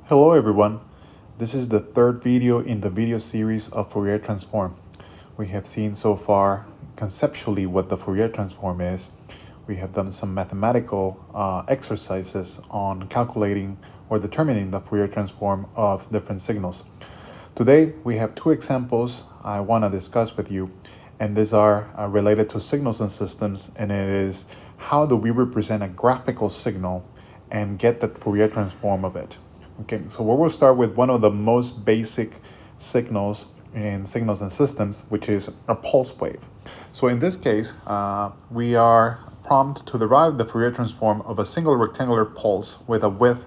Hello everyone, this is the third video in the video series of Fourier Transform. We have seen so far conceptually what the Fourier Transform is. We have done some mathematical exercises on calculating or determining the Fourier Transform of different signals. Today we have two examples I want to discuss with you, and these are related to signals and systems, and it is how do we represent a graphical signal and get the Fourier transform of it. Okay, so we will start with one of the most basic signals in signals and systems, which is a pulse wave. So in this case, we are prompted to derive the Fourier transform of a single rectangular pulse with a width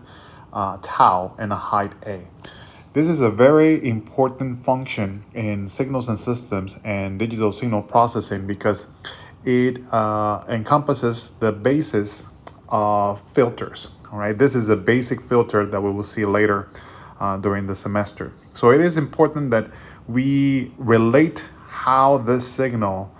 tau and a height a. This is a very important function in signals and systems and digital signal processing because it encompasses the basis of filters. All right, this is a basic filter that we will see later during the semester. So it is important that we relate how this signal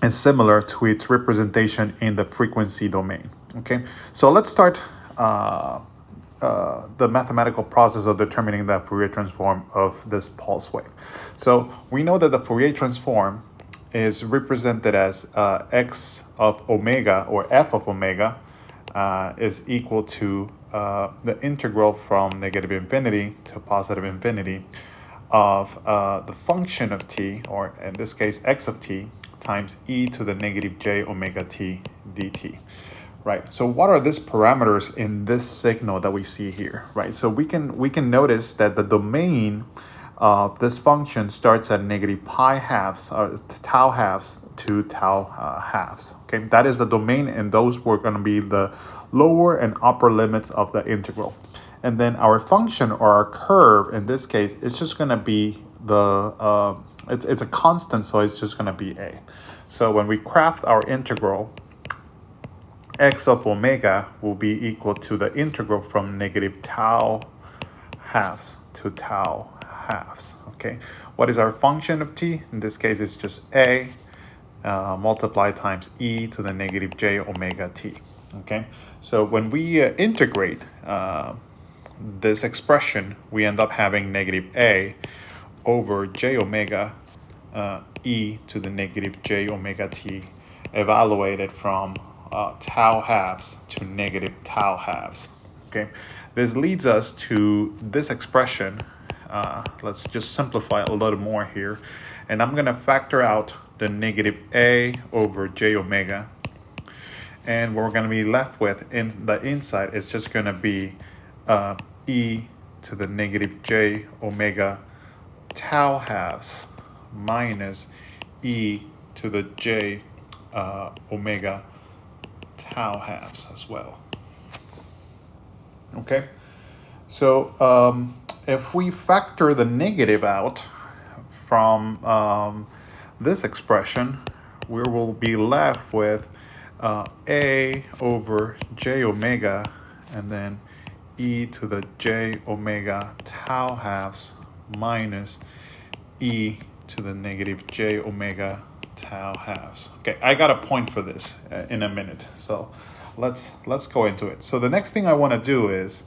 is similar to its representation in the frequency domain. Okay, so let's start the mathematical process of determining the Fourier transform of this pulse wave. So we know that the Fourier transform is represented as x of omega, or f of omega, is equal to the integral from negative infinity to positive infinity of the function of t, or in this case x of t, times e to the negative j omega t dt. Right. So what are these parameters in this signal that we see here? Right. So we can notice that the domain of this function starts at negative pi halves, tau halves to tau halves. Okay, that is the domain, and those were going to be the lower and upper limits of the integral. And then our function, or our curve in this case, is just going to be the it's a constant, so it's just going to be a. So when we craft our integral, x of omega will be equal to the integral from negative tau halves to tau halves. Okay, what is our function of t? In this case, it's just a multiplied times e to the negative j omega t. Okay, so when we integrate this expression, we end up having negative a over j omega e to the negative j omega t evaluated from tau halves to negative tau halves. Okay, this leads us to this expression. Let's just simplify a little more here, and I'm going to factor out the negative a over j omega, and what we're going to be left with in the inside is just going to be e to the negative j omega tau halves minus e to the j omega tau halves as well. Okay, so if we factor the negative out from this expression, we will be left with a over j omega and then e to the j omega tau halves minus e to the negative j omega tau halves. Okay, I got a point for this in a minute, so let's go into it. So the next thing I want to do is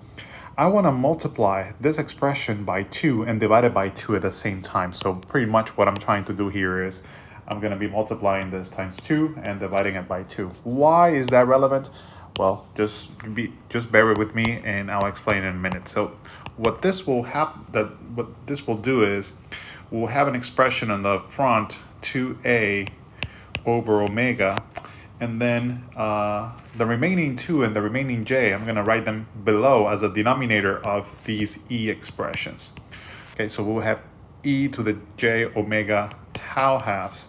I want to multiply this expression by 2 and divide it by 2 at the same time. So pretty much what I'm trying to do here is I'm going to be multiplying this times 2 and dividing it by 2. Why is that relevant? Well, just bear with me and I'll explain in a minute. So what this will do is we'll have an expression on the front 2a over omega, and then the remaining 2 and the remaining j, I'm going to write them below as a denominator of these e expressions. Okay, so we'll have e to the j omega tau halves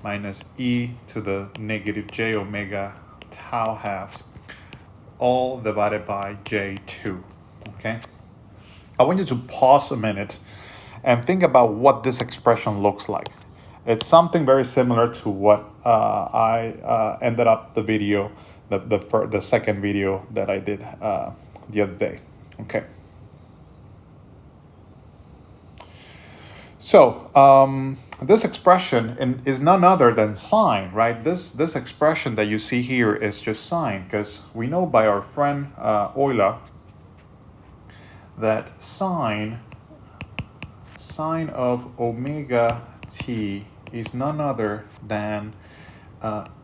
minus e to the negative j omega tau halves, all divided by j2. Okay, I want you to pause a minute and think about what this expression looks like. It's something very similar to what I ended up the video, the second video that I did the other day. Okay. So this expression is none other than sine, right? This expression that you see here is just sine, because we know by our friend Euler that sine of omega t is none other than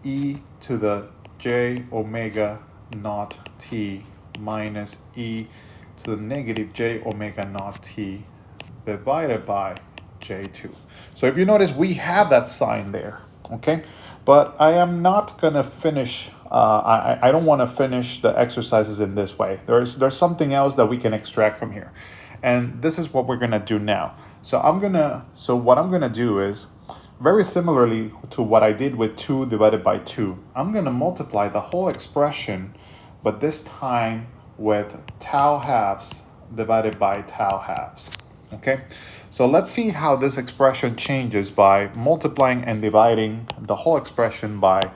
e to the j omega naught t minus e to the negative j omega naught t divided by j2. So if you notice, we have that sign there, okay? But I am not gonna finish, I don't wanna finish the exercises in this way. There's something else that we can extract from here. And this is what we're gonna do now. So what I'm gonna do is, very similarly to what I did with 2 divided by 2, I'm gonna multiply the whole expression, but this time with tau halves divided by tau halves. Okay, so let's see how this expression changes by multiplying and dividing the whole expression by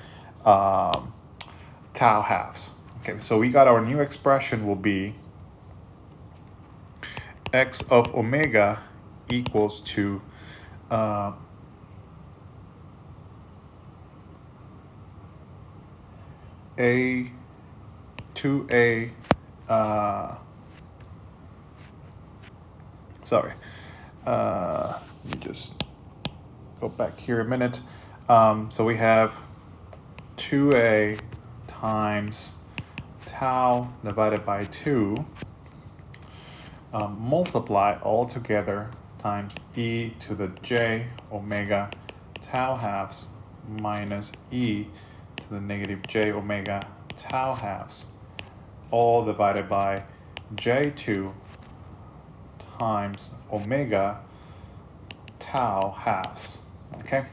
tau halves. Okay, so we got our new expression will be x of omega equals to a 2a sorry, let me just go back here a minute. So we have 2a times tau divided by 2 multiply all together times e to the j omega tau halves minus e to the negative j omega tau halves, all divided by j2 times omega tau halves. Okay,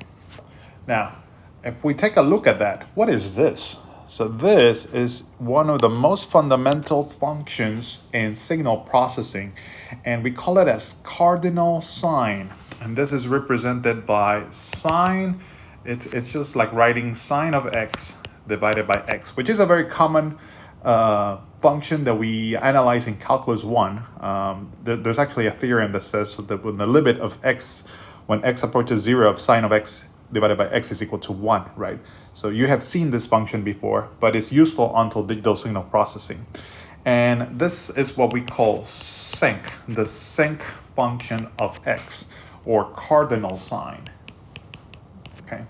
now if we take a look at that, what is this? So this is one of the most fundamental functions in signal processing, and we call it as cardinal sine. And this is represented by sine. It's just like writing sine of x divided by x, which is a very common function that we analyze in calculus 1. There's actually a theorem that says that when the limit of x, when x approaches 0, of sine of x divided by x is equal to 1, right? So you have seen this function before, but it's useful until digital signal processing. And this is what we call sinc, the sinc function of x, or cardinal sine. Okay.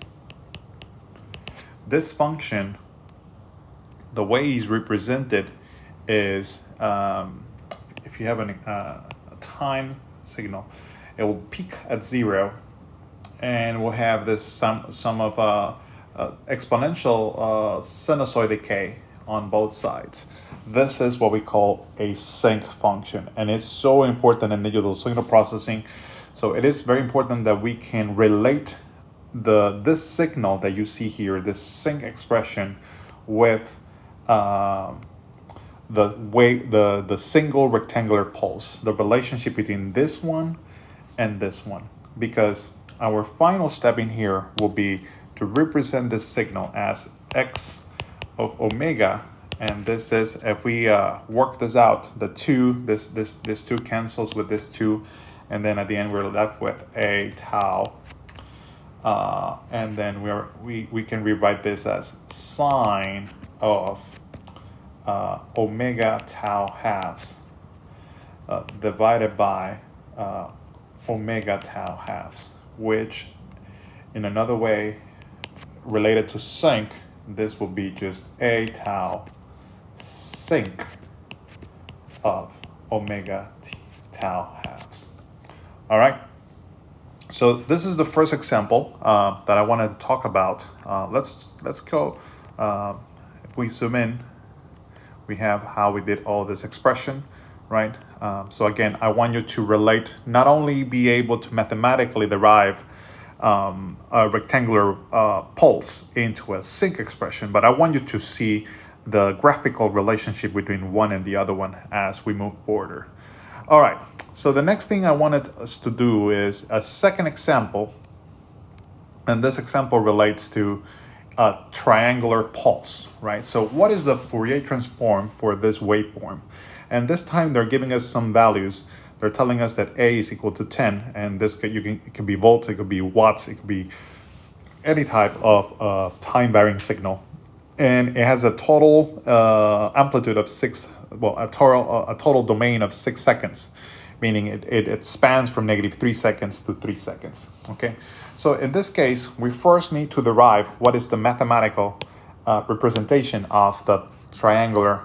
This function, the way it's represented is, if you have a time signal, it will peak at 0, and we'll have this sum of exponential sinusoid decay on both sides. This is what we call a sinc function, and it's so important in digital signal processing. So it is very important that we can relate this signal that you see here, this sinc expression, with the single rectangular pulse, the relationship between this one and this one, because our final step in here will be to represent this signal as x of omega, and this is, if we work this out, this 2 cancels with this 2, and then at the end we're left with a tau, and then we can rewrite this as sine of omega tau halves divided by omega tau halves, which in another way related to sinc, this will be just a tau sinc of omega tau halves. All right, so this is the first example that I wanted to talk about. Let's go, if we zoom in, we have how we did all this expression, right? So again, I want you to relate, not only be able to mathematically derive a rectangular pulse into a sinc expression, but I want you to see the graphical relationship between one and the other one as we move forward. All right, so the next thing I wanted us to do is a second example, and this example relates to a triangular pulse, right? So what is the Fourier transform for this waveform? And this time they're giving us some values. They're telling us that A is equal to 10, and this it can be volts, it could be watts, it could be any type of time varying signal. And it has a total amplitude of 6 well, a total domain of 6 seconds, meaning it spans from -3 seconds to 3 seconds. Okay, so in this case, we first need to derive what is the mathematical representation of the triangular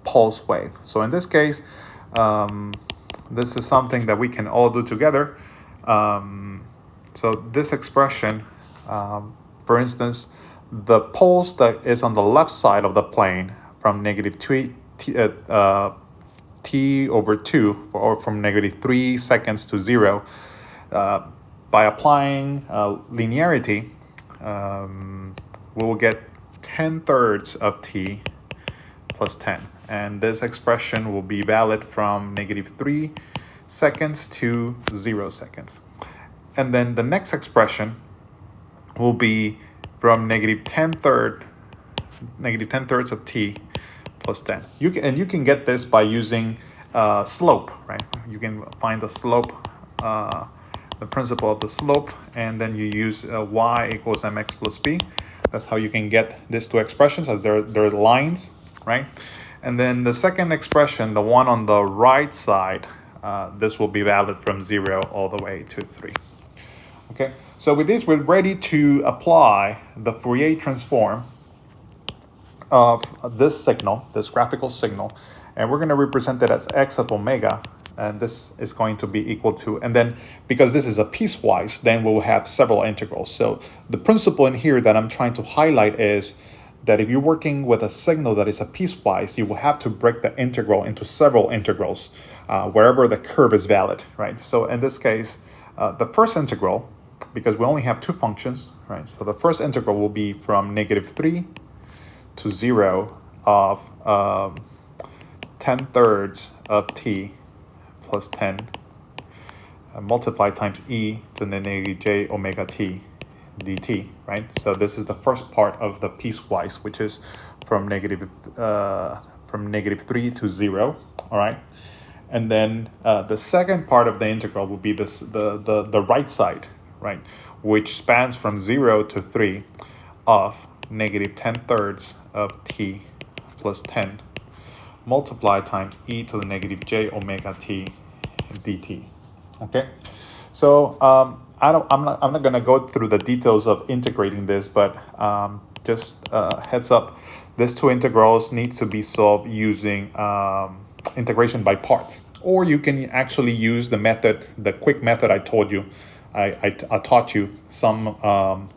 pulse wave. So in this case, this is something that we can all do together. So this expression, for instance, the pulse that is on the left side of the plane from t over 2, or from -3 seconds to 0, by applying linearity, we will get 10/3 of t plus 10. And this expression will be valid from -3 seconds to 0 seconds. And then the next expression will be from -10/3 of t plus 10. You can get this by using slope, right? You can find the slope, the principle of the slope, and then you use y equals mx plus b. That's how you can get these two expressions, as they're lines, right? And then the second expression, the one on the right side, this will be valid from 0 all the way to 3. Okay, so with this, we're ready to apply the Fourier transform of this signal, this graphical signal, and we're going to represent it as x of omega, and this is going to be equal to, and then because this is a piecewise, then we'll have several integrals. So the principle in here that I'm trying to highlight is that if you're working with a signal that is a piecewise, you will have to break the integral into several integrals wherever the curve is valid, right? So in this case, the first integral, because we only have two functions, right? So the first integral will be from -3 to 0 of 10/3 of t plus 10 multiplied times e to the -j omega t dt, right? So this is the first part of the piecewise, which is from -3 to 0, all right? And then the second part of the integral will be the right side, right? Which spans from 0 to 3 of -10/3 of t plus 10 multiplied times e to the -j omega t dt. Okay, so I'm not going to go through the details of integrating this, but just heads up, these two integrals need to be solved using integration by parts, or you can actually use the method, the quick method I told you, I taught you some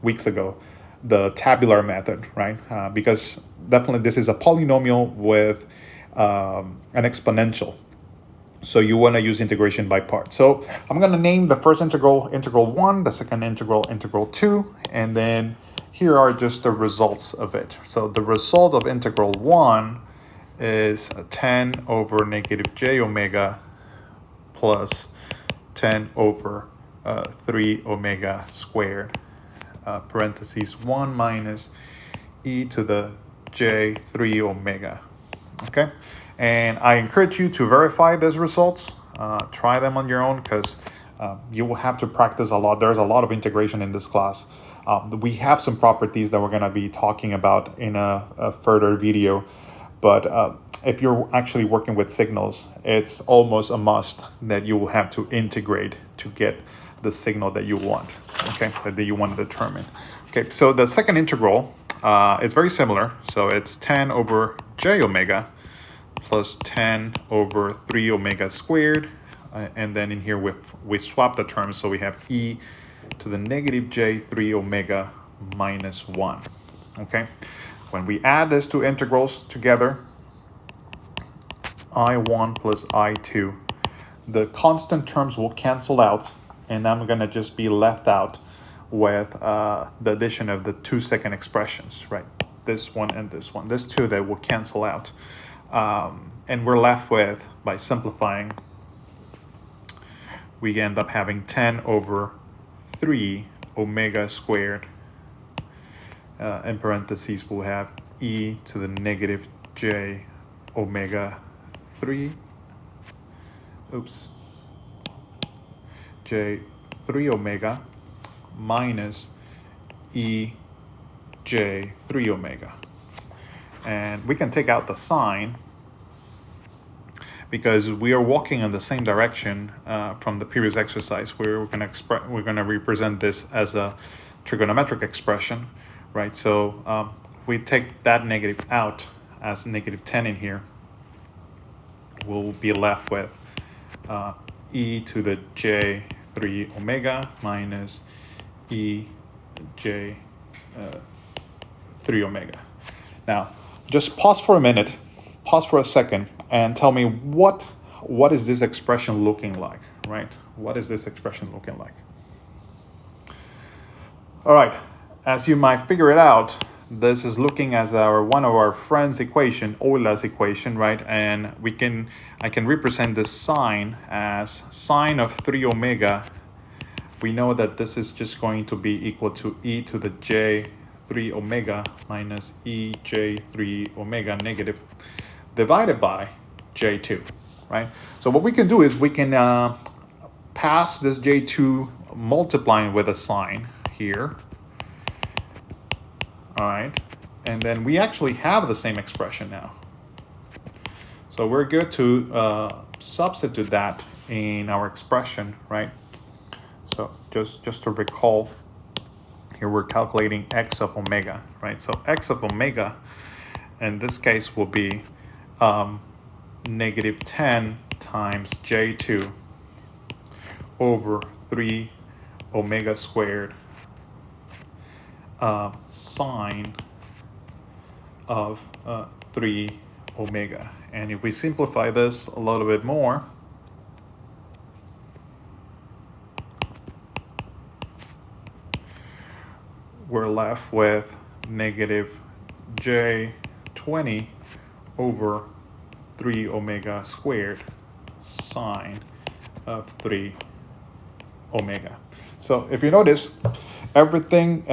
weeks ago, the tabular method, right? Because definitely this is a polynomial with an exponential. So you want to use integration by parts. So I'm going to name the first integral, integral 1, the second integral, integral 2, and then here are just the results of it. So the result of integral 1 is 10 over -j omega plus 10 over 3 omega squared, parentheses 1 minus e to the j 3 omega. Okay, and I encourage you to verify these results. Try them on your own, because you will have to practice a lot. There's a lot of integration in this class. We have some properties that we're going to be talking about in a further video, but if you're actually working with signals, it's almost a must that you will have to integrate to get the signal that you want, okay, that you want to determine. Okay, so the second integral is very similar. So it's 10 over j omega plus 10 over 3 omega squared. And then in here we swap the terms, so we have e to the -j 3 omega minus 1. Okay, when we add these two integrals together, I1 plus I2, the constant terms will cancel out, and I'm going to just be left out with the addition of the 2 second expressions, right? This one and this one. These two that will cancel out. And we're left with, by simplifying, we end up having 10 over 3 omega squared. In parentheses, we'll have e to the -j omega 3. J 3 omega minus e j 3 omega. And we can take out the sign, because we are walking in the same direction from the previous exercise. We're gonna represent this as a trigonometric expression, right? So we take that negative out as negative 10 in here. We'll be left with e to the j3 omega minus e j 3 omega. Now, just pause for a minute, pause for a second, and tell me what is this expression looking like, right? What is this expression looking like? All right, as you might figure it out, this is looking as one of our friends' equation, Euler's equation, right? And I can represent this sign as sine of 3 omega. We know that this is just going to be equal to e to the j 3 omega minus e j 3 omega negative divided by j2, right? So what we can do is we can pass this j2 multiplying with a sign here. All right, and then we actually have the same expression now. So we're good to substitute that in our expression, right? So just to recall, here we're calculating x of omega, right? So x of omega in this case will be negative 10 times j2 over 3 omega squared sine of 3 omega. And if we simplify this a little bit more, we're left with negative j20 over 3 omega squared sine of 3 omega. So if you notice, everything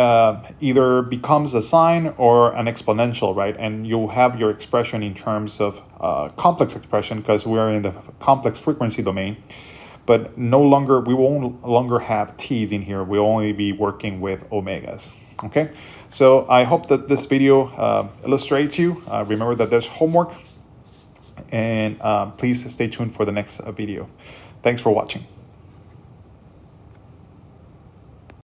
either becomes a sine or an exponential, right? And you'll have your expression in terms of complex expression because we're in the complex frequency domain. But we won't longer have t's in here. We'll only be working with omegas. Okay, so I hope that this video illustrates you. Remember that there's homework, and please stay tuned for the next video. Thanks for watching.